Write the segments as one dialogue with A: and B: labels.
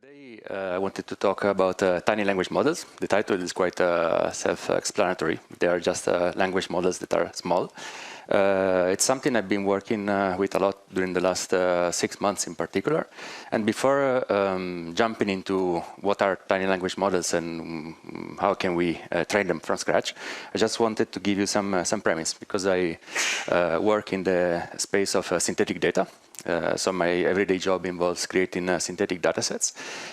A: Today I wanted to talk about tiny language models. The title is quite self-explanatory. They are just language models that are small. It's something I've been working with a lot during the last 6 months in particular. And before jumping into what are tiny language models and how can we train them from scratch, I just wanted to give you some premise, because I work in the space of synthetic data. So my everyday job involves creating synthetic datasets.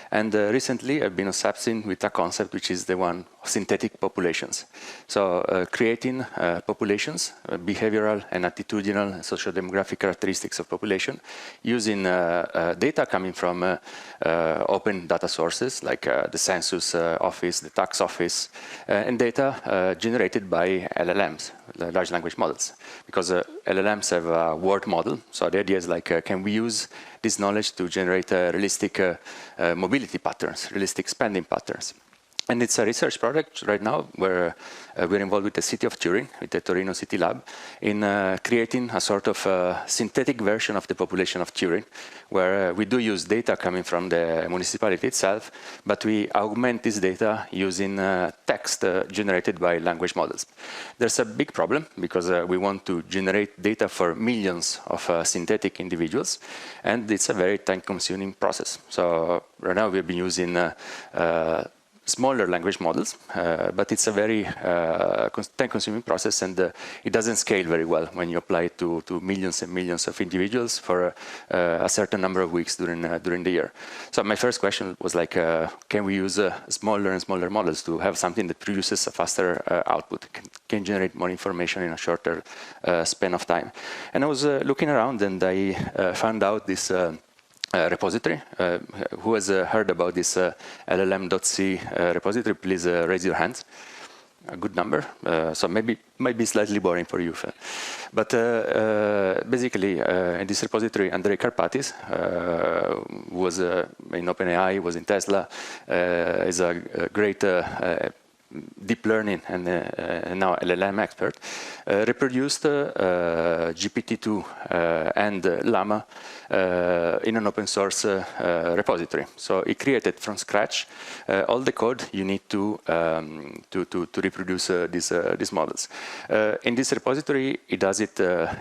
A: And recently I've been obsessing with a concept which is the one of synthetic populations. So creating populations, behavioral and attitudinal and socio-demographic characteristics of population using data coming from open data sources like the census office, the tax office, and data generated by LLMs, large language models. Because LLMs have a word model, so the idea is like, can we use this knowledge to generate realistic mobility patterns, realistic spending patterns? And it's a research project right now where we're involved with the city of Turin, with the Torino City Lab, in creating a sort of synthetic version of the population of Turin, where we do use data coming from the municipality itself, but we augment this data using text generated by language models. There's a big problem, because we want to generate data for millions of synthetic individuals, and it's a very time-consuming process. So right now we've been using smaller language models, but it's a very time-consuming process, and it doesn't scale very well when you apply it to millions and millions of individuals for a certain number of weeks during the year. So my first question was like, can we use smaller and smaller models to have something that produces a faster output, can generate more information in a shorter span of time? And I was looking around, and I found out this repository. Who has heard about this llm.c repository? Please raise your hands. A good number. So maybe might be slightly boring for you. But basically, in this repository, Andrei Karpatis was in OpenAI, was in Tesla, is a great deep learning and now LLM expert, reproduced GPT-2 and Llama in an open source repository. So he created from scratch all the code you need to reproduce these models. In this repository, he does it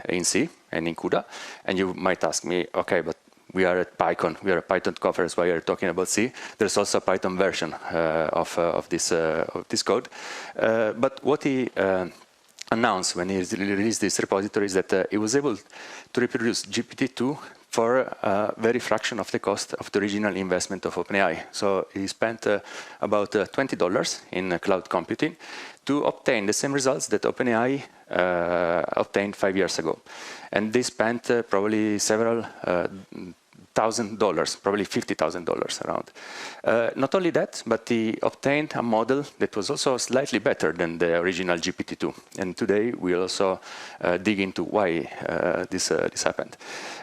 A: in C and in CUDA. And you might ask me, okay, but we are at PyCon, we are a Python conference, why are you talking about C? There's also a Python version of this code. But what he announced when he released this repository is that he was able to reproduce GPT-2 for a very fraction of the cost of the original investment of OpenAI. So he spent about $20 in cloud computing to obtain the same results that OpenAI obtained 5 years ago. And they spent probably several $1,000, probably $50,000 around. Not only that, but he obtained a model that was also slightly better than the original GPT-2. And today we'll also dig into why this happened.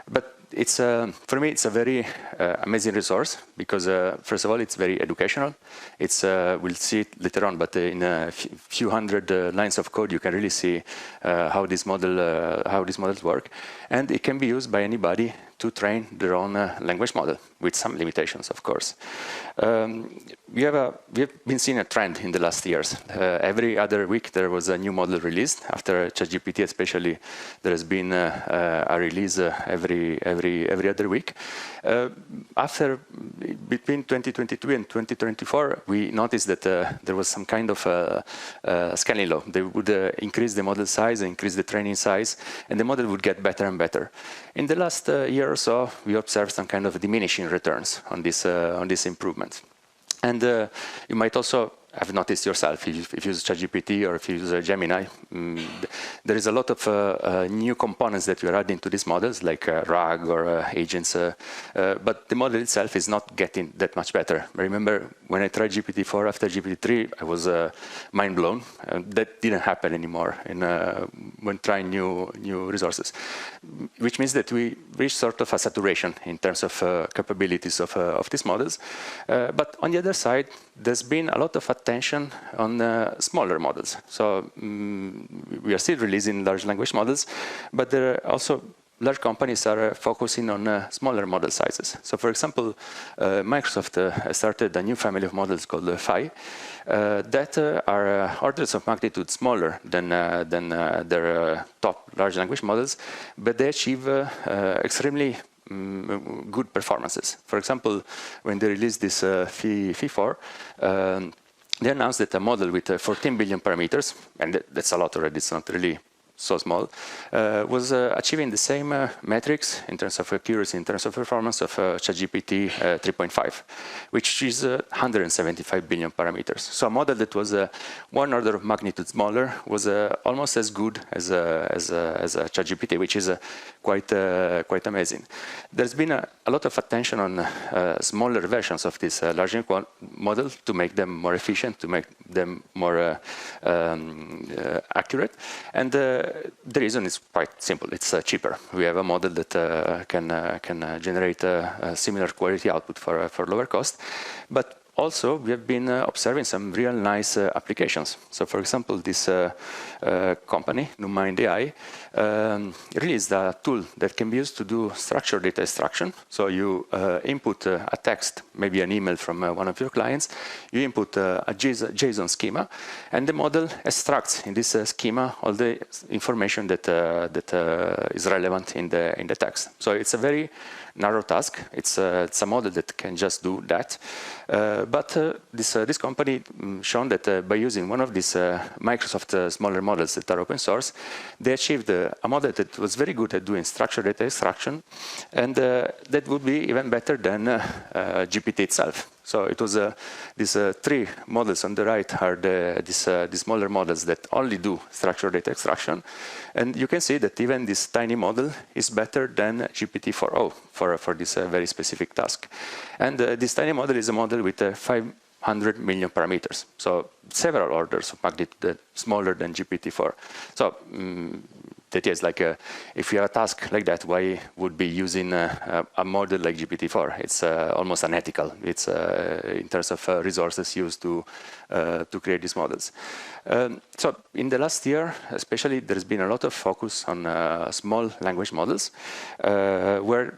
A: But it's for me, it's a very amazing resource, because first of all, it's very educational. It's we'll see it later on, but in a few hundred lines of code, you can really see how these models work, and it can be used by anybody to train their own language model, with some limitations, of course. We have been seeing a trend in the last years. Every other week there was a new model released. After ChatGPT, especially, there has been a release every other week. Between 2022 and 2024, we noticed that there was some kind of scaling law. They would increase the model size, increase the training size, and the model would get better and better. In the last year or so, we observed some kind of diminishing returns on this improvement. And you might also have noticed yourself, if you use ChatGPT or if you use Gemini, there is a lot of new components that you're adding to these models, like RAG or agents, but the model itself is not getting that much better. I remember when I tried GPT-4 after GPT-3, I was mind blown. That didn't happen anymore when trying new resources, which means that we reached sort of a saturation in terms of capabilities of these models. But on the other side, there's been a lot of attention on smaller models. So we are still releasing large language models, but there are also large companies are focusing on smaller model sizes. So for example, Microsoft started a new family of models called Phi that are orders of magnitude smaller than their top large language models, but they achieve extremely good performances. For example, when they released this Phi4, they announced that a model with 14 billion parameters, and that's a lot already, it's not really so small, was achieving the same metrics in terms of accuracy, in terms of performance of ChatGPT 3.5, which is 175 billion parameters. So a model that was one order of magnitude smaller was almost as good as ChatGPT, which is quite amazing. There's been a lot of attention on smaller versions of this large language model to make them more efficient, to make them more accurate, and the reason is quite simple. It's cheaper. We have a model that can generate a similar quality output for lower cost, but also, we have been observing some real nice applications. So, for example, this company, NumMind AI, released a tool that can be used to do structured data extraction. So you input a text, maybe an email from one of your clients, you input a JSON schema, and the model extracts in this schema all the information that is relevant in the text. So it's a very narrow task. It's a model that can just do that. But this company shown that by using one of these Microsoft smaller models that are open source, they achieved a model that was very good at doing structured data extraction, and that would be even better than GPT itself. So it was these three models on the right are these smaller models that only do structured data extraction. And you can see that even this tiny model is better than GPT-4o for this very specific task. And this tiny model is a model with 500 million parameters, so several orders of magnitude smaller than GPT-4. So that is like if you have a task like that, why would be using a model like GPT-4? It's almost unethical. It's in terms of resources used to create these models. So in the last year, especially, there's been a lot of focus on small language models, where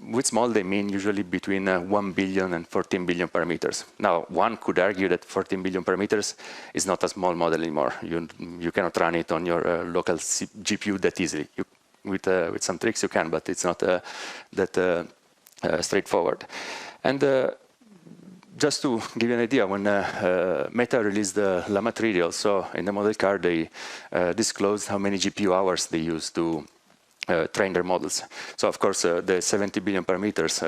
A: with small they mean usually between 1 billion and 14 billion parameters. Now, one could argue that 14 billion parameters is not a small model anymore. You cannot run it on your local GPU that easily. With some tricks you can, but it's not that straightforward. And just to give you an idea, when Meta released the Llama 3, they also in the model card they disclosed how many GPU hours they used to train their models. So of course the 70 billion parameters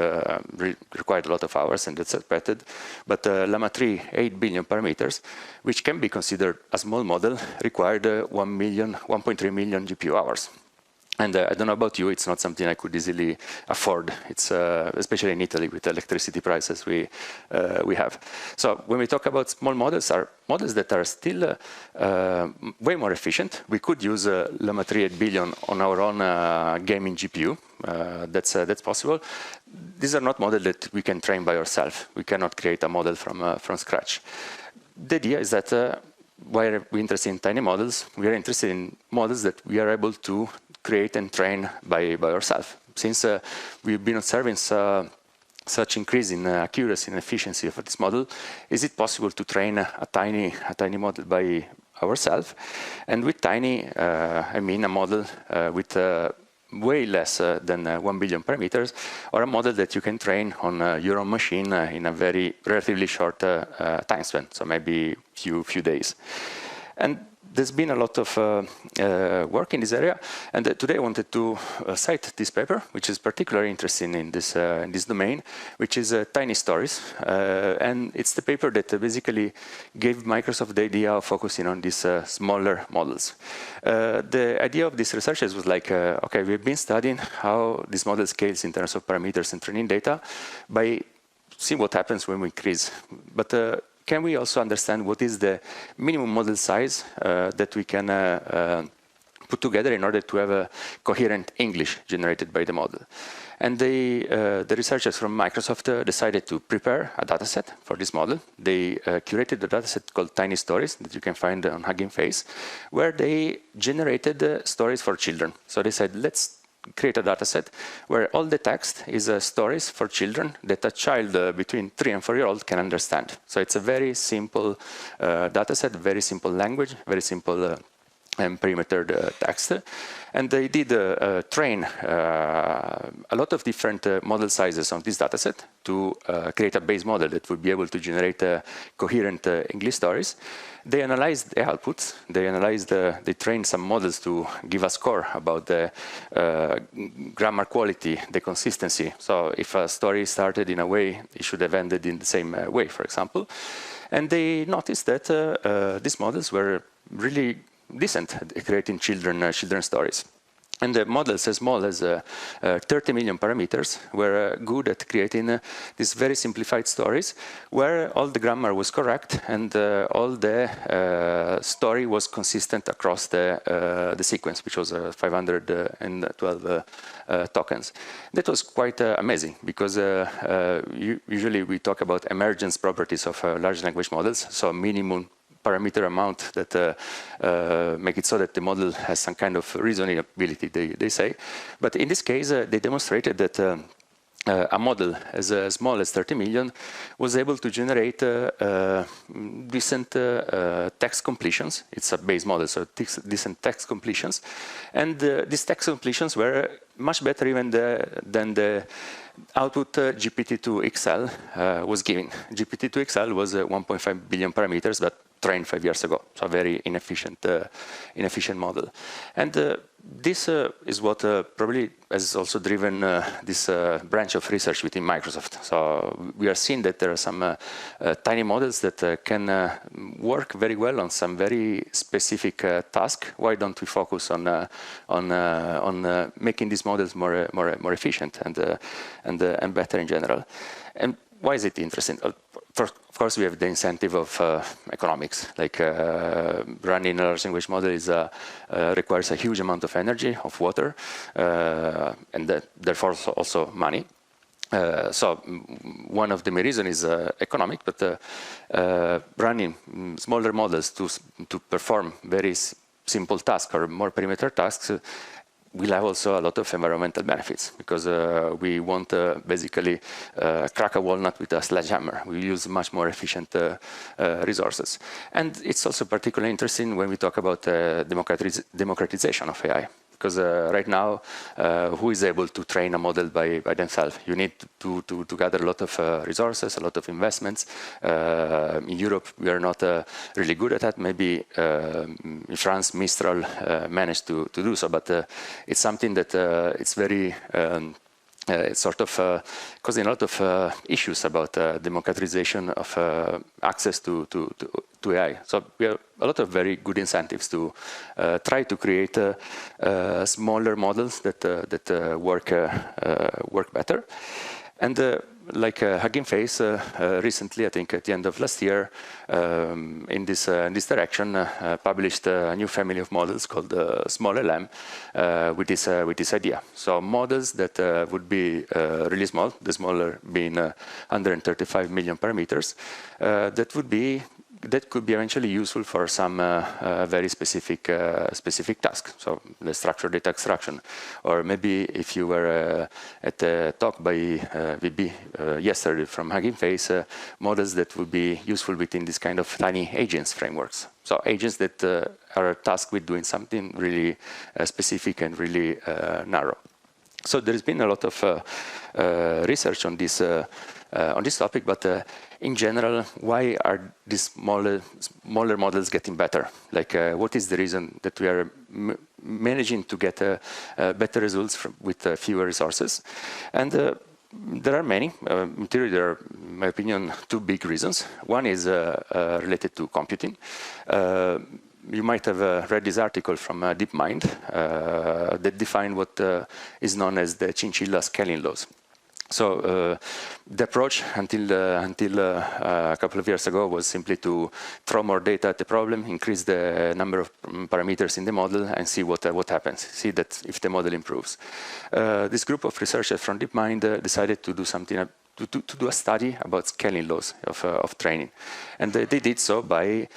A: required a lot of hours, and that's expected. But Llama 3, 8 billion parameters, which can be considered a small model, required 1.3 million GPU hours. And I don't know about you, it's not something I could easily afford. It's especially in Italy with electricity prices we have. So when we talk about small models, are models that are still way more efficient. We could use Llama 3 8 billion on our own gaming GPU. That's possible. These are not models that we can train by ourselves. We cannot create a model from scratch. The idea is that why are we interested in tiny models? We are interested in models that we are able to create and train by ourselves. Since we've been observing such increase in accuracy and efficiency of this model, is it possible to train a tiny model by ourselves? And with tiny, I mean a model with way less than 1 billion parameters, or a model that you can train on your own machine in a very relatively short time span, so maybe few days. And there's been a lot of work in this area, and today I wanted to cite this paper, which is particularly interesting in this domain, which is Tiny Stories, and it's the paper that basically gave Microsoft the idea of focusing on these smaller models. The idea of these researchers was like, okay, we've been studying how this model scales in terms of parameters and training data by seeing what happens when we increase, but can we also understand what is the minimum model size that we can put together in order to have a coherent English generated by the model? And the researchers from Microsoft decided to prepare a dataset for this model. They curated a dataset called Tiny Stories that you can find on Hugging Face, where they generated stories for children. So they said, let's create a data set where all the text is stories for children that a child between 3 and 4 years old can understand. So it's a very simple data set, very simple language, very simple and perimetered text. And they did train a lot of different model sizes on this dataset to create a base model that would be able to generate coherent English stories. They analyzed the outputs. They trained some models to give a score about the grammar quality, the consistency. So if a story started in a way, it should have ended in the same way, for example. And they noticed that these models were really decent at creating children's stories. And the models as small as 30 million parameters were good at creating these very simplified stories where all the grammar was correct and all the story was consistent across the sequence, which was 512 tokens. That was quite amazing because usually we talk about emergence properties of large language models, so minimum parameter amount that make it so that the model has some kind of reasoning ability, they say. But in this case, they demonstrated that a model as small as 30 million was able to generate decent text completions. It's a base model, so decent text completions. And these text completions were much better even than the output GPT-2XL was giving. GPT-2XL was 1.5 billion parameters, but trained 5 years ago, so a very inefficient model. And this is what probably has also driven this branch of research within Microsoft. So we are seeing that there are some tiny models that can work very well on some very specific task. Why don't we focus on making these models more efficient and better in general? And why is it interesting? Of course, we have the incentive of economics. Like running a large language model requires a huge amount of energy, of water, and therefore also money. So one of the main reasons is economic, but running smaller models to perform very simple tasks or more perimeter tasks will have also a lot of environmental benefits, because we won't basically crack a walnut with a sledgehammer. We use much more efficient resources. And it's also particularly interesting when we talk about democratization of AI. Because right now, who is able to train a model by themselves? You need to gather a lot of resources, a lot of investments. In Europe, we are not really good at that. Maybe in France, Mistral managed to do so, but it's something that it's very it's sort of causing a lot of issues about democratization of access to AI. So we have a lot of very good incentives to try to create smaller models that work better. And like Hugging Face recently, I think at the end of last year, in this direction, published a new family of models called Small LM with this idea. So models that would be really small, the smaller being 135 million parameters, that could be eventually useful for some very specific task. So the structured data extraction, or maybe if you were at a talk by VB yesterday from Hugging Face, models that would be useful within this kind of tiny agents frameworks. So agents that are tasked with doing something really specific and really narrow. So there's been a lot of research on this topic, but in general, why are these smaller models getting better? Like, what is the reason that we are managing to get better results with fewer resources? And there are many. In theory, there are, in my opinion, two big reasons. One is related to computing. You might have read this article from DeepMind that defined what is known as the chinchilla scaling laws. So the approach until a couple of years ago was simply to throw more data at the problem, increase the number of parameters in the model, and see what happens. See that if the model improves. This group of researchers from DeepMind decided to do something to do a study about scaling laws of training. And they did so by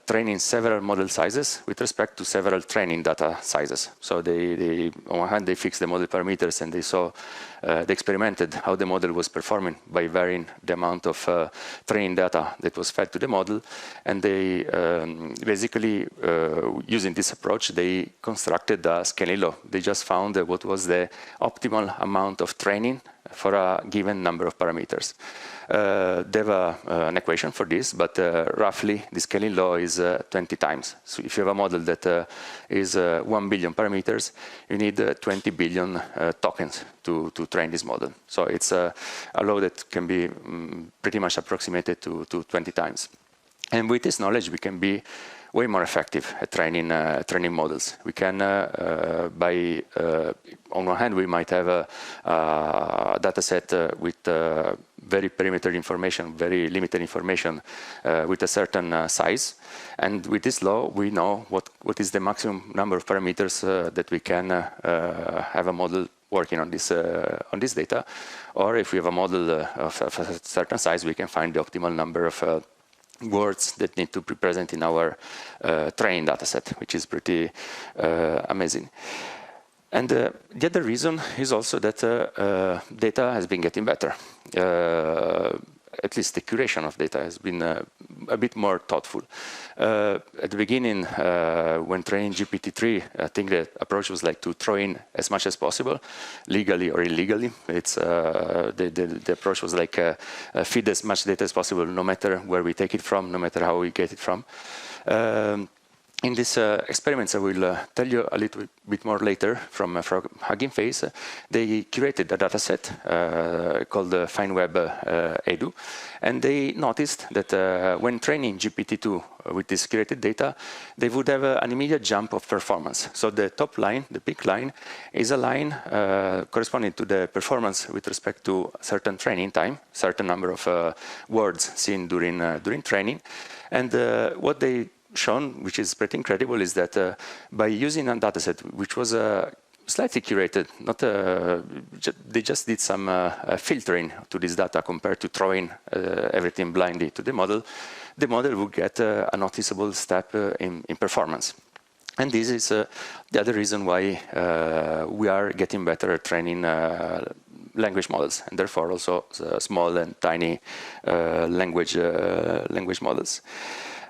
A: training several model sizes with respect to several training data sizes. So they on one hand, they fixed the model parameters, and they saw, they experimented how the model was performing by varying the amount of training data that was fed to the model. And they basically, using this approach, they constructed a scaling law. They just found what was the optimal amount of training for a given number of parameters. They have an equation for this, but roughly the scaling law is 20 times. So if you have a model that is 1 billion parameters, you need 20 billion tokens to train this model. So it's a law that can be pretty much approximated to 20 times. And with this knowledge, we can be way more effective at training models. We can, on one hand, we might have a data set with very perimeter information, very limited information with a certain size. And with this law, we know what is the maximum number of parameters that we can have a model working on this data. Or if we have a model of a certain size, we can find the optimal number of words that need to be present in our training dataset, which is pretty amazing. And the other reason is also that data has been getting better. At least the curation of data has been a bit more thoughtful. At the beginning, when training GPT-3, I think the approach was like to throw in as much as possible, legally or illegally. It's the approach was like feed as much data as possible, no matter where we take it from, no matter how we get it from. In these experiments, I will tell you a little bit more later from Hugging Face. They curated a data set called FineWeb Edu, and they noticed that when training GPT-2 with this curated data, they would have an immediate jump of performance. So the top line, the pink line, is a line corresponding to the performance with respect to certain training time, certain number of words seen during training. And what they shown, which is pretty incredible, is that by using a dataset which was slightly curated, not they just did some filtering to this data compared to throwing everything blindly to the model would get a noticeable step in performance. And this is the other reason why we are getting better at training language models, and therefore also small and tiny language models.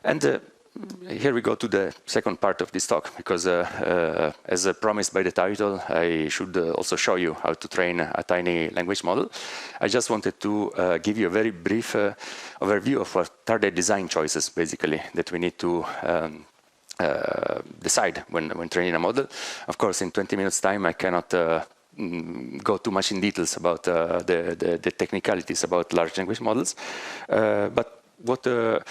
A: And here we go to the second part of this talk, because as promised by the title, I should also show you how to train a tiny language model. I just wanted to give you a very brief overview of what are the design choices, basically, that we need to decide when training a model. Of course, in 20 minutes time, I cannot go too much in details about the technicalities about large language models, but what the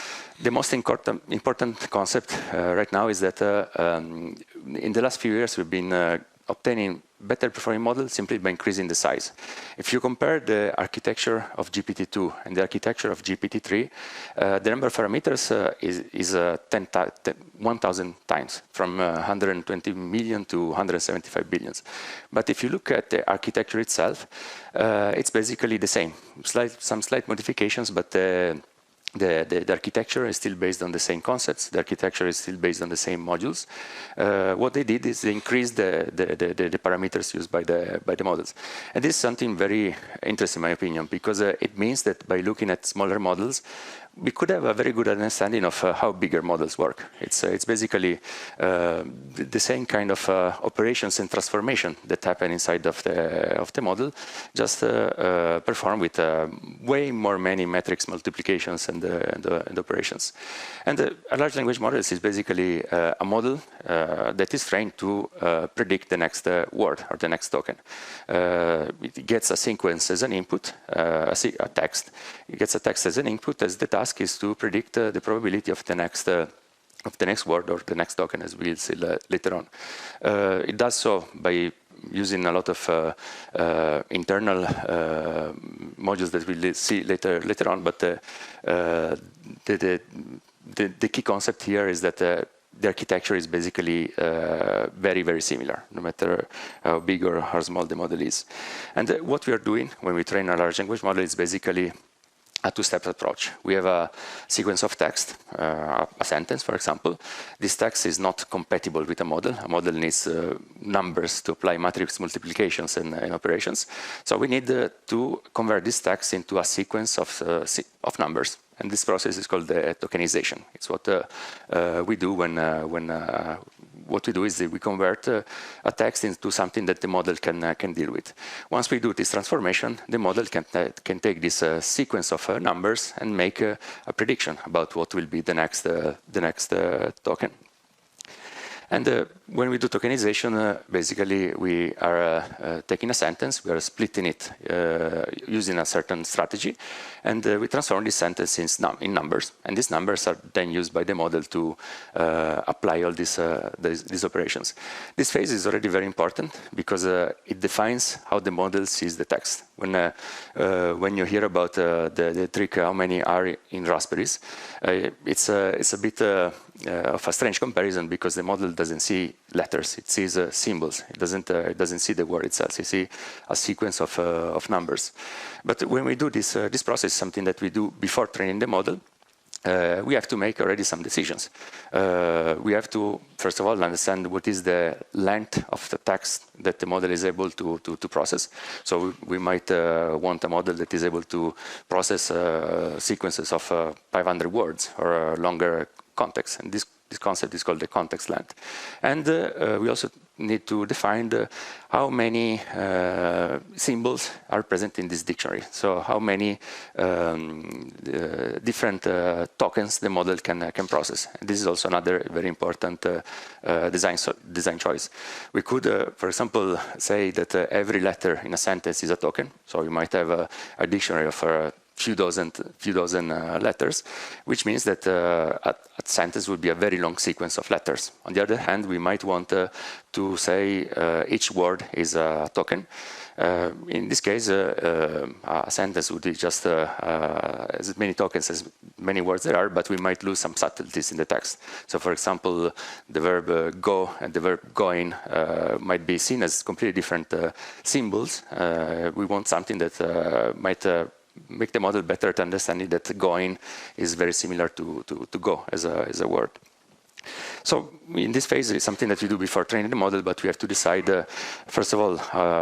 A: most important concept right now is that in the last few years we've been obtaining better performing models simply by increasing the size. If you compare the architecture of GPT-2 and the architecture of GPT-3, the number of parameters is 1,000 times, from 120 million to 175 billion. But if you look at the architecture itself, it's basically the same. Some slight modifications, but the architecture is still based on the same concepts. The architecture is still based on the same modules. What they did is they increased the parameters used by the models. And this is something very interesting, in my opinion, because it means that by looking at smaller models, we could have a very good understanding of how bigger models work. It's basically the same kind of operations and transformation that happen inside of the model, just performed with way more many metrics multiplications and operations. And a large language model is basically a model that is trained to predict the next word or the next token. It gets a sequence as an input, a text. It gets a text as an input, as the task is to predict the probability of the next word or the next token, as we'll see later on. It does so by using a lot of internal modules that we'll see later on. But the key concept here is that the architecture is basically very, very similar, no matter how big or how small the model is. And what we are doing when we train a large language model is basically a two-step approach. We have a sequence of text, a sentence, for example. This text is not compatible with a model. A model needs numbers to apply matrix multiplications and operations. So we need to convert this text into a sequence of numbers. And this process is called the tokenization. It's what we do what we do is that we convert a text into something that the model can deal with. Once we do this transformation, the model can take this sequence of numbers and make a prediction about what will be the next token. And when we do tokenization, basically we are taking a sentence, we are splitting it using a certain strategy, and we transform this sentence in numbers. And these numbers are then used by the model to apply all these operations. This phase is already very important because it defines how the model sees the text. When you hear about the trick, how many are in raspberries, it's a bit of a strange comparison because the model doesn't see letters, it sees symbols. It doesn't see the word itself. It sees a sequence of numbers. But when we do this process, something that we do before training the model, we have to make already some decisions. We have to, first of all, understand what is the length of the text that the model is able to process. So we might want a model that is able to process sequences of 500 words or longer context. And this concept is called the context length. And we also need to define how many symbols are present in this dictionary. So how many different tokens the model can process. And this is also another very important design choice. We could, for example, say that every letter in a sentence is a token. So you might have a dictionary of few dozen letters, which means that a sentence would be a very long sequence of letters. On the other hand, we might want to say each word is a token. In this case, a sentence would be just as many tokens as many words there are, but we might lose some subtleties in the text. So, for example, the verb go and the verb going might be seen as completely different symbols. We want something that might make the model better to understanding that going is very similar to go as a word. So in this phase, it's something that we do before training the model, but we have to decide, first of all,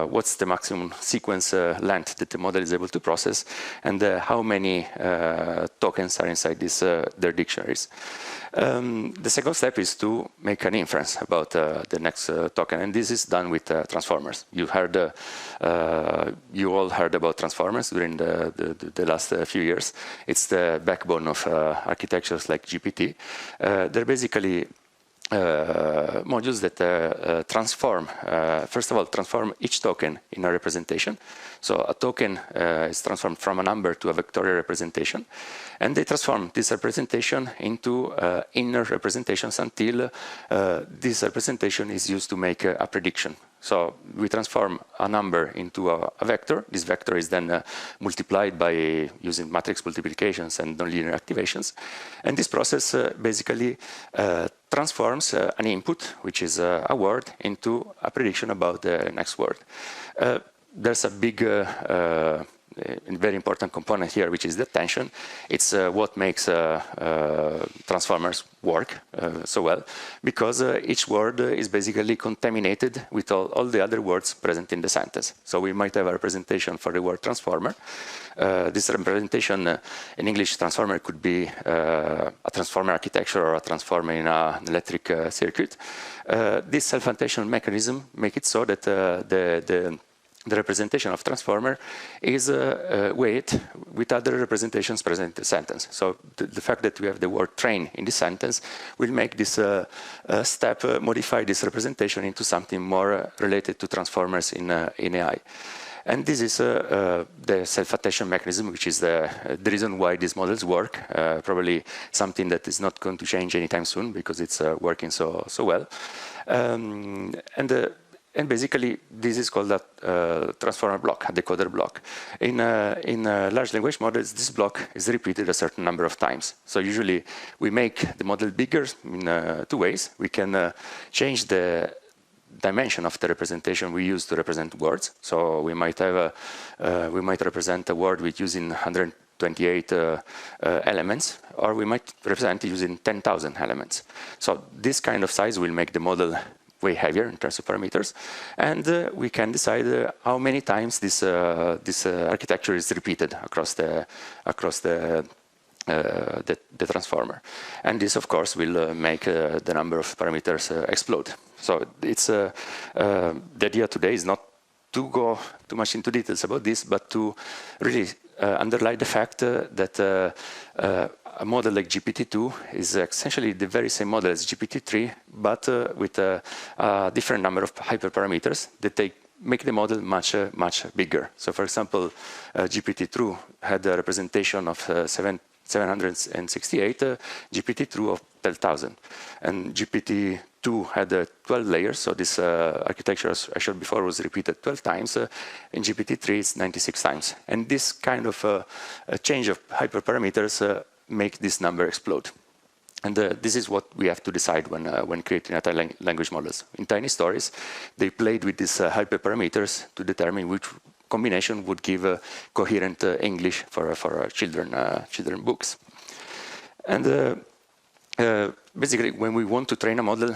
A: what's the maximum sequence length that the model is able to process, and how many tokens are inside their dictionaries. The second step is to make an inference about the next token, and this is done with transformers. You all heard about transformers during the last few years. It's the backbone of architectures like GPT. They're basically modules that transform, first of all, transform each token in a representation. So a token is transformed from a number to a vectorial representation, and they transform this representation into inner representations until this representation is used to make a prediction. So we transform a number into a vector. This vector is then multiplied by using matrix multiplications and nonlinear activations. And this process basically transforms an input, which is a word, into a prediction about the next word. There's a big very important component here, which is the attention. It's what makes transformers work so well, because each word is basically contaminated with all the other words present in the sentence. So we might have a representation for the word transformer. This representation in English, transformer could be a transformer architecture or a transformer in an electric circuit. This self-attention mechanism makes it so that the representation of transformer is weighted with other representations present in the sentence. So the fact that we have the word train in this sentence will make this step modify this representation into something more related to transformers in AI. And this is the self-attention mechanism, which is the reason why these models work. Probably something that is not going to change anytime soon because it's working so well. And basically, this is called a transformer block, a decoder block. In large language models, this block is repeated a certain number of times. So usually, we make the model bigger in 2 ways. We can change the dimension of the representation we use to represent words. So we might have we might represent a word with using 128 elements, or we might represent it using 10,000 elements. So this kind of size will make the model way heavier in terms of parameters, and we can decide how many times this architecture is repeated across the transformer, and this, of course, will make the number of parameters explode. So it's the idea today is not to go too much into details about this, but to really underline the fact that a model like GPT-2 is essentially the very same model as GPT-3, but with a different number of hyperparameters that make the model much bigger. So, for example, GPT-2 had a representation of 768, GPT-3 of 12,000, and GPT-2 had 12 layers. So this architecture, as I showed before, was repeated 12 times. In GPT-3, it's 96 times, and this kind of change of hyperparameters make this number explode. And this is what we have to decide when creating language models. In tiny stories, they played with these hyperparameters to determine which combination would give coherent English for children books. And basically, when we want to train a model,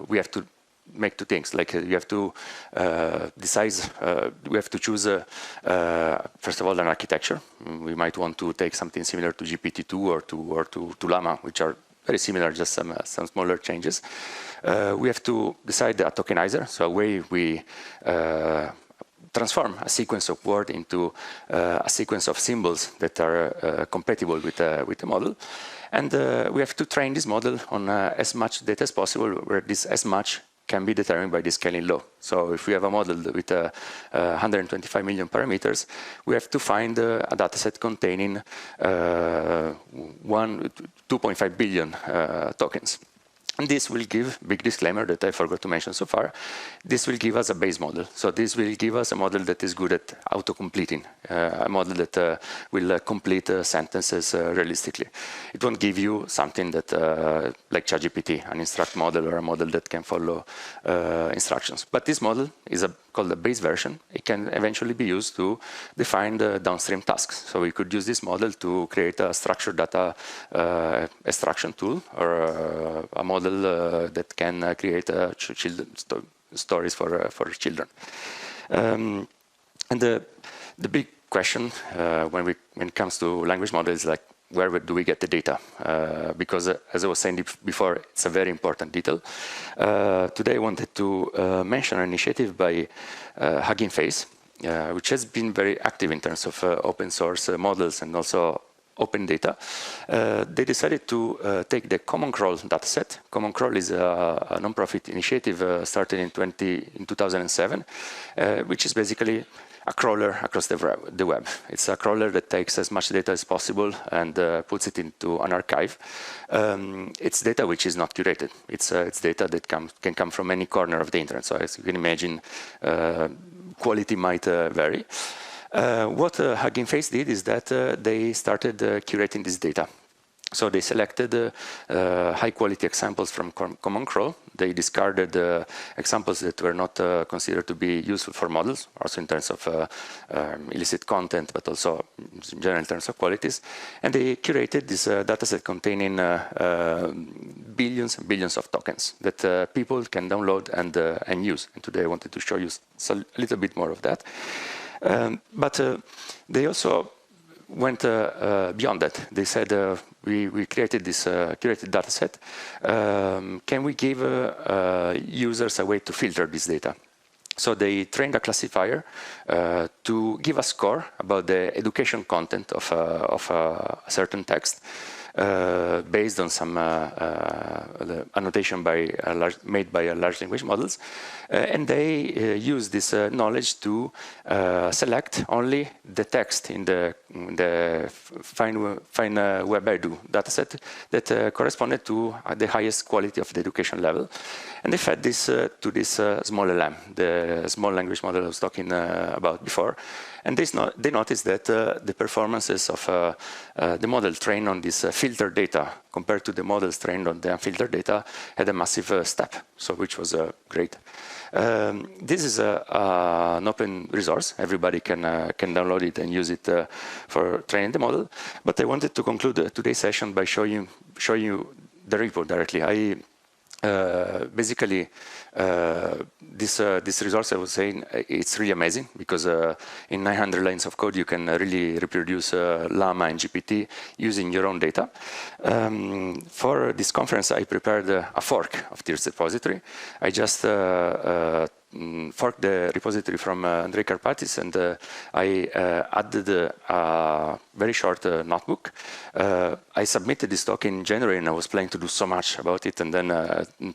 A: we have to make 2 things. Like you have to decide, we have to choose, first of all, an architecture. We might want to take something similar to GPT-2 or to Llama, which are very similar, just some smaller changes. We have to decide a tokenizer, so a way we transform a sequence of words into a sequence of symbols that are compatible with the model. And we have to train this model on as much data as possible, where this as much can be determined by the scaling law. So if we have a model with 125 million parameters, we have to find a dataset containing 2.5 billion tokens. And this will give, big disclaimer that I forgot to mention so far, this will give us a base model. So this will give us a model that is good at auto-completing, a model that will complete sentences realistically. It won't give you something that, like ChatGPT, an instruct model or a model that can follow instructions. But this model is called the base version. It can eventually be used to define the downstream tasks. So we could use this model to create a structured data extraction tool, or a model that can create stories for children. And the big question when it comes to language models is like, where do we get the data? Because as I was saying before, it's a very important detail. Today I wanted to mention an initiative by Hugging Face, which has been very active in terms of open source models and also open data. They decided to take the Common Crawl dataset. Common Crawl is a non-profit initiative started in 2007, which is basically a crawler across the web. It's a crawler that takes as much data as possible and puts it into an archive. It's data which is not curated. It's data that can come from any corner of the internet. So as you can imagine, quality might vary. What Hugging Face did is that they started curating this data. So they selected high-quality examples from Common Crawl. They discarded examples that were not considered to be useful for models, also in terms of illicit content, but also in general in terms of qualities. And they curated this dataset containing billions and billions of tokens that people can download and use. And today I wanted to show you a little bit more of that. But they also went beyond that. They said, we created this curated data set. Can we give users a way to filter this data? So they trained a classifier to give a score about the education content of a certain text. based on some annotation made by large language models. And they use this knowledge to select only the text in the fine WebID dataset that corresponded to the highest quality of the education level. And they fed this to this small LM, the small language model I was talking about before. And they noticed that the performances of the model trained on this filtered data compared to the models trained on the unfiltered data had a massive step, so which was great. This is an open resource. Everybody can download it and use it for training the model. But I wanted to conclude today's session by showing you the repo directly. Basically, this resource, I was saying, it's really amazing because in 900 lines of code, you can really reproduce Llama and GPT using your own data. For this conference, I prepared a fork of this repository. I just forked the repository from Andrei Karpathy's, and I added a very short notebook. I submitted this talk in January, and I was planning to do so much about it, and then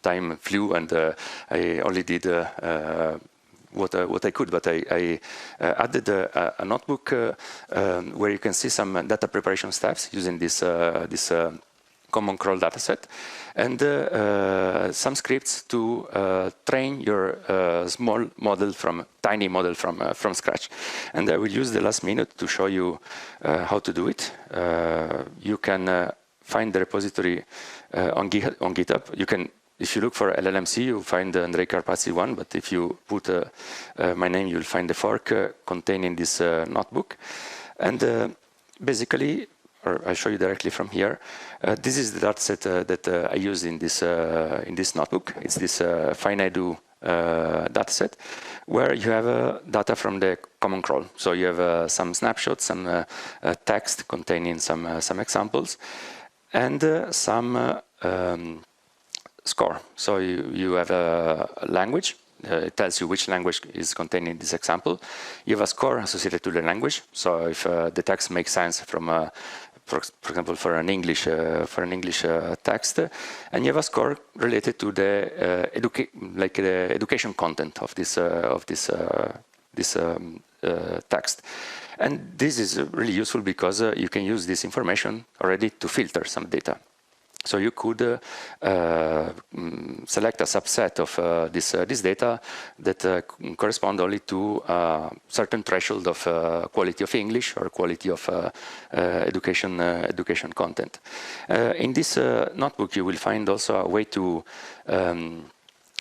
A: time flew, and I only did what I could, but I added a notebook where you can see some data preparation steps using this common crawl dataset, and some scripts to train your small model tiny model from scratch. And I will use the last minute to show you how to do it. You can find the repository on GitHub. You can, if you look for LLMC, you find the Andrei Karpathy one, but if you put my name, you'll find the fork containing this notebook. And basically, or I'll show you directly from here. This is the dataset that I use in this notebook. It's this FineIDO dataset, where you have data from the common crawl. So you have some snapshots, some text containing some examples, and some score. So you have a language. It tells you which language is contained in this example. You have a score associated to the language. So if the text makes sense from for example, for an English text, and you have a score related to the education content of this text. And this is really useful because you can use this information already to filter some data. So you could select a subset of this data that correspond only to a certain threshold of quality of English or quality of education content. In this notebook, you will find also a way to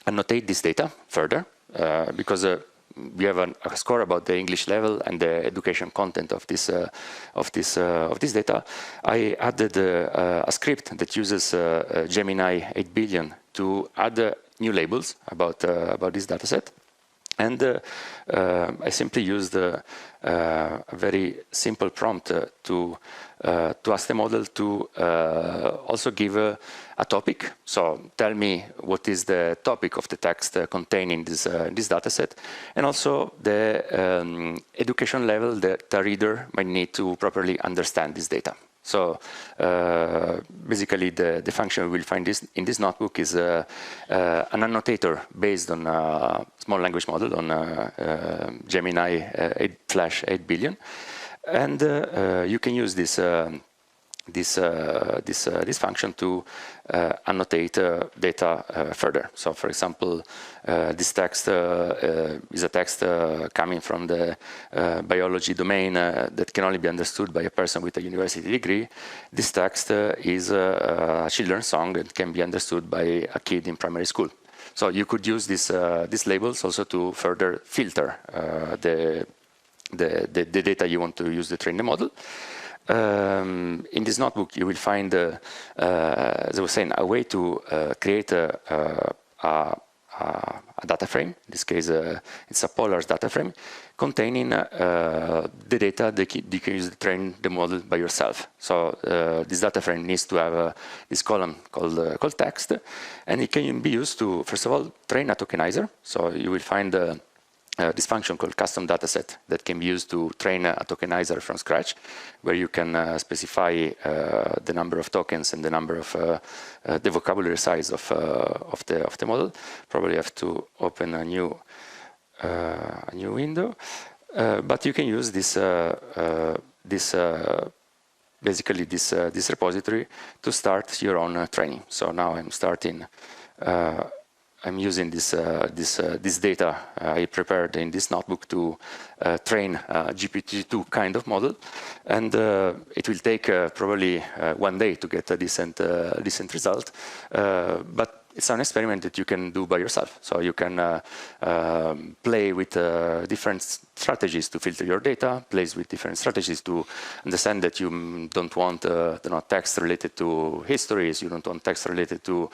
A: annotate this data further, because we have a score about the English level and the education content of this data. I added a script that uses Gemini 8 billion to add new labels about this dataset, and I simply used a very simple prompt to ask the model to also give a topic. So tell me what is the topic of the text contained in this dataset, and also the education level that the reader might need to properly understand this data. So basically, the function we will find in this notebook is an annotator based on a small language model on Gemini 8 billion, and you can use this function to annotate data further. So, for example, this text is a text coming from the biology domain that can only be understood by a person with a university degree. This text is a children's song that can be understood by a kid in primary school. So you could use these labels also to further filter the data you want to use to train the model. In this notebook, you will find, as I was saying, a way to create a data frame. In this case, it's a Polars data frame containing the data that you can use to train the model by yourself. So this data frame needs to have this column called text, and it can be used to, first of all, train a tokenizer. So you will find this function called custom dataset that can be used to train a tokenizer from scratch, where you can specify the number of tokens and the number of the vocabulary size of the model. Probably have to open a new window, but you can use this basically this repository to start your own training. So now I'm starting. I'm using this data I prepared in this notebook to train a GPT-2 kind of model, and it will take probably 1 day to get a decent result. But it's an experiment that you can do by yourself. So you can play with different strategies to filter your data, plays with different strategies to understand that you don't want text related to histories, you don't want text related to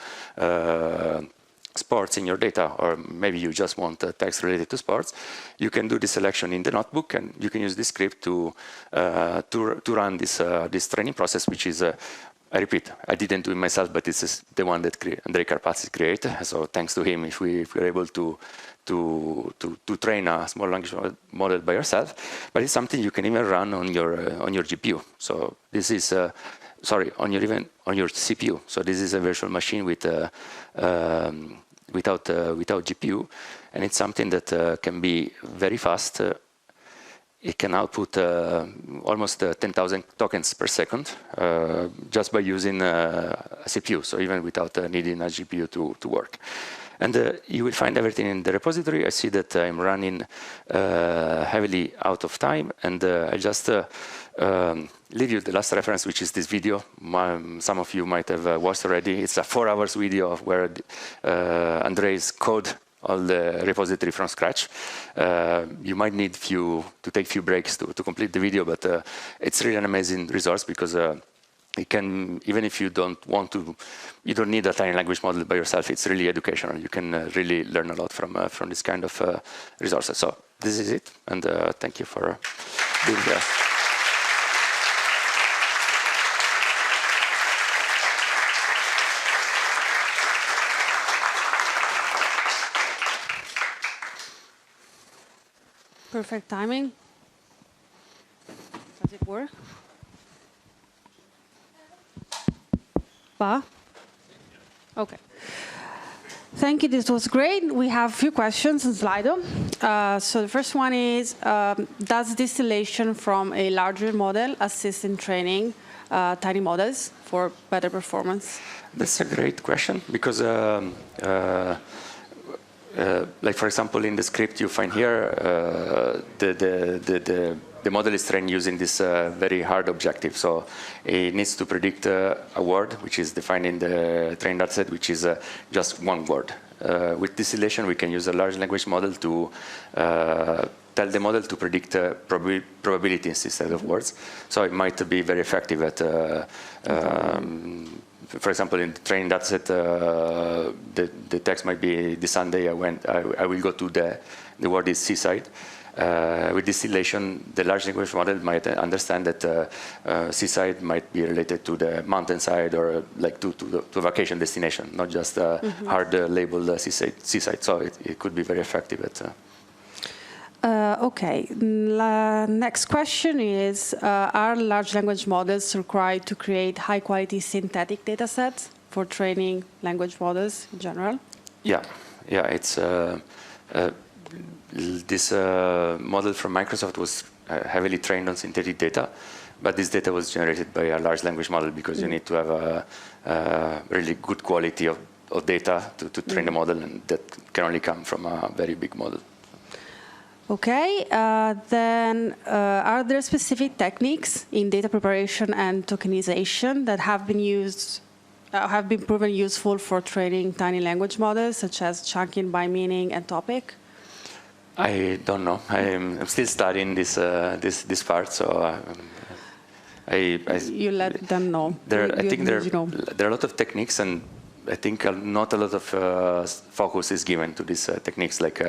A: sports in your data, or maybe you just want text related to sports. You can do this selection in the notebook, and you can use this script to run this training process, which is I repeat, I didn't do it myself, but this is the one that Andrei Karpathy created. So thanks to him, if we're able to train a small language model by yourself, but it's something you can even run on your GPU. So this is on your CPU. So this is a virtual machine with without GPU, and it's something that can be very fast. It can output almost 10,000 tokens per second just by using a CPU, so even without needing a GPU to work. And you will find everything in the repository. I see that I'm running heavily out of time, and I just leave you the last reference, which is this video. Some of you might have watched already. It's a 4 hours video of where Andrei's code all the repository from scratch. You might need to take a few breaks to complete the video, but it's really an amazing resource because it can, even if you don't want to, you don't need a tiny language model by yourself. It's really educational. You can really learn a lot from this kind of resources. So this is it, and thank you for being here.
B: Perfect timing. Does it work? Ba? Okay. Thank you. This was great. We have a few questions in Slido. So the first one is, does distillation from a larger model assist in training tiny models for better performance?
A: That's a great question, because like, for example, in the script you find here, the model is trained using this very hard objective. So it needs to predict a word, which is defined in the trained dataset, which is just one word. With distillation, we can use a large language model to tell the model to predict probabilities instead of words. So it might be very effective at for example, in the training dataset, the text might be, this Sunday I will go to the word is seaside. With distillation, the large language model might understand that seaside might be related to the mountainside, or like to a vacation destination, not just hard labeled seaside. So it could be very effective at.
B: Okay. Next question is, are large language models required to create high-quality synthetic data sets for training language models in general?
A: Yeah. It's this model from Microsoft was heavily trained on synthetic data, but this data was generated by a large language model, because you need to have a really good quality of data to train the model, and that can only come from a very big model.
B: Okay, then are there specific techniques in data preparation and tokenization that have been proven useful for training tiny language models, such as chunking by meaning and topic?
A: I don't know. I'm still studying this part, so
B: you let them know.
A: I think there are a lot of techniques, and I think not a lot of focus is given to these techniques. Like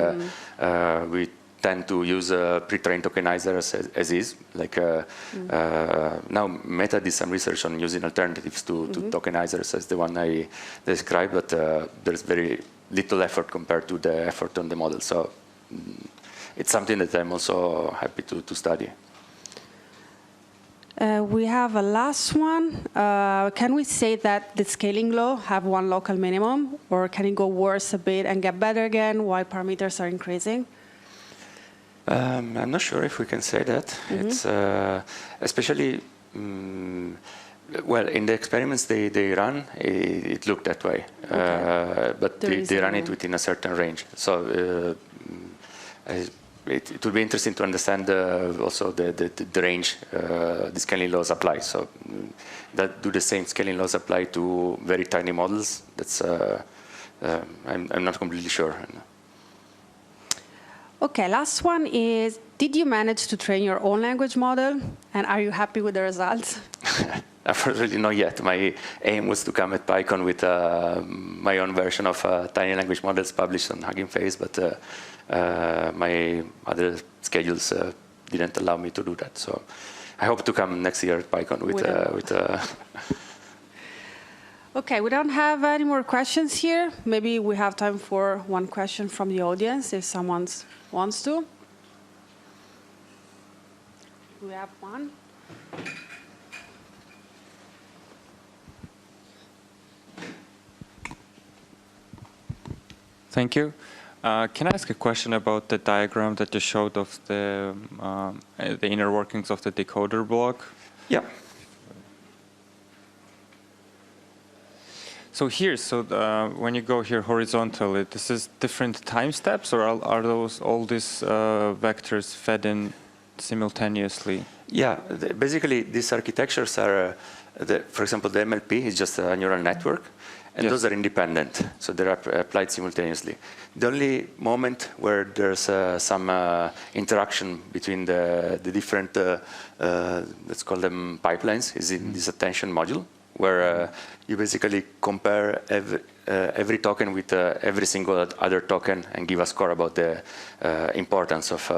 A: we tend to use pre-trained tokenizers as is. Like now, Meta did some research on using alternatives to tokenizers as the one I described, but there's very little effort compared to the effort on the model. So it's something that I'm also happy to study.
B: We have a last one. Can we say that the scaling law have one local minimum, or can it go worse a bit and get better again while parameters are increasing?
A: I'm not sure if we can say that. It's especially, well, in the experiments they run, it looked that way. Okay. But they run it within a certain range. So it would be interesting to understand also the range the scaling laws apply. So do the same scaling laws apply to very tiny models? That's I'm not completely sure.
B: Okay, last one is, did you manage to train your own language model? And are you happy with the results?
A: Unfortunately, not yet. My aim was to come at PyCon with my own version of tiny language models published on Hugging Face, but my other schedules didn't allow me to do that. So I hope to come next year at PyCon with
B: Okay, we don't have any more questions here. Maybe we have time for one question from the audience, if someone wants to. We have one.
C: Thank you. Can I ask a question about the diagram that you showed of the inner workings of the decoder block?
A: Yeah.
C: So here, when you go here horizontally, this is different time steps, or are those all these vectors fed in simultaneously? Yeah,
A: basically these architectures are, for example, the MLP is just a neural network, and yes, those are independent, so they're applied simultaneously. The only moment where there's some interaction between the different, let's call them pipelines, is in this attention module, where you basically compare every token with every single other token and give a score about the importance of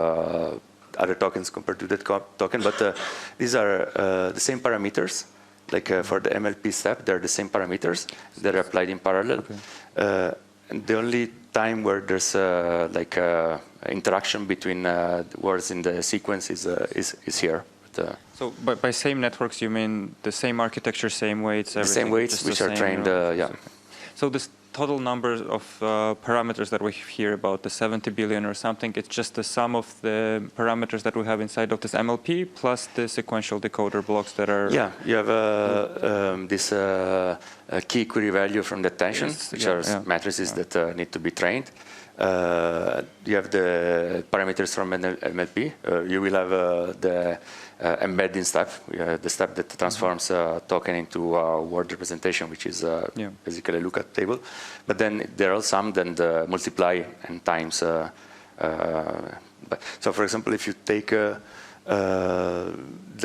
A: other tokens compared to that token. But these are the same parameters. Like for the MLP step, they're the same parameters. They're applied in parallel. Okay. And the only time where there's like interaction between words in the sequence is here.
C: So by same networks, you mean the same architecture, same weights, everything?
A: The same weights which are trained, yeah.
C: So this total number of parameters that we hear about, the 70 billion or something, it's just the sum of the parameters that we have inside of this MLP plus the sequential decoder blocks that are... Yeah,
A: you have this key query value from the attention, yes, which are matrices that need to be trained. You have the parameters from MLP. You will have the embedding step, the step that transforms a token into a word representation, which is basically a lookup table. But then there are some that multiply and times. So, for example, if you take the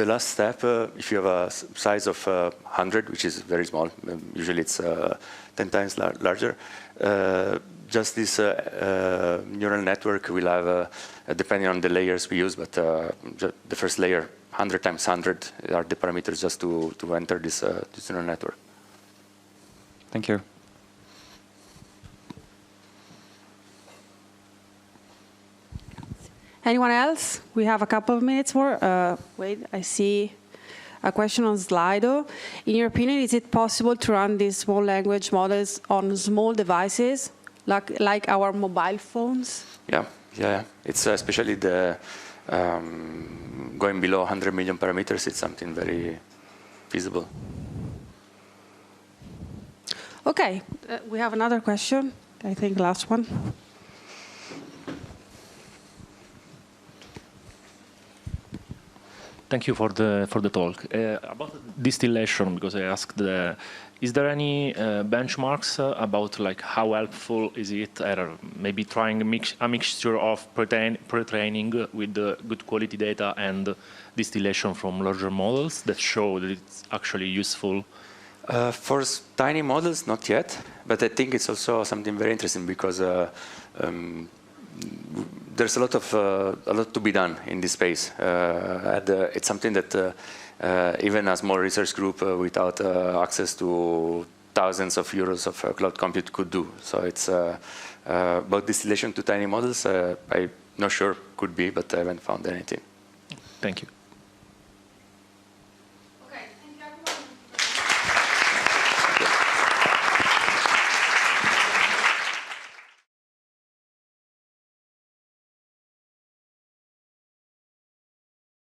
A: last step, if you have a size of 100, which is very small, usually it's 10 times larger, just this neural network will have, depending on the layers we use, but the first layer, 100 times 100 are the parameters just to enter this neural network.
C: Thank you.
B: Anyone else? We have a couple of minutes more. Wait, I see a question on Slido. In your opinion, is it possible to run these small language models on small devices, like our mobile phones?
A: Yeah. It's especially the going below 100 million parameters. It's something very feasible.
B: Okay, we have another question. I think last one.
D: Thank you for the talk. About distillation, because I asked, is there any benchmarks about like how helpful is it, or maybe trying a mixture of pre-training with the good quality data and distillation from larger models that show that it's actually useful?
A: For tiny models, not yet, but I think it's also something very interesting because there's a lot to be done in this space. It's something that even a small research group without access to thousands of euros of cloud compute could do. So it's about distillation to tiny models. I Not sure, could be, but I haven't found anything.
D: Thank you.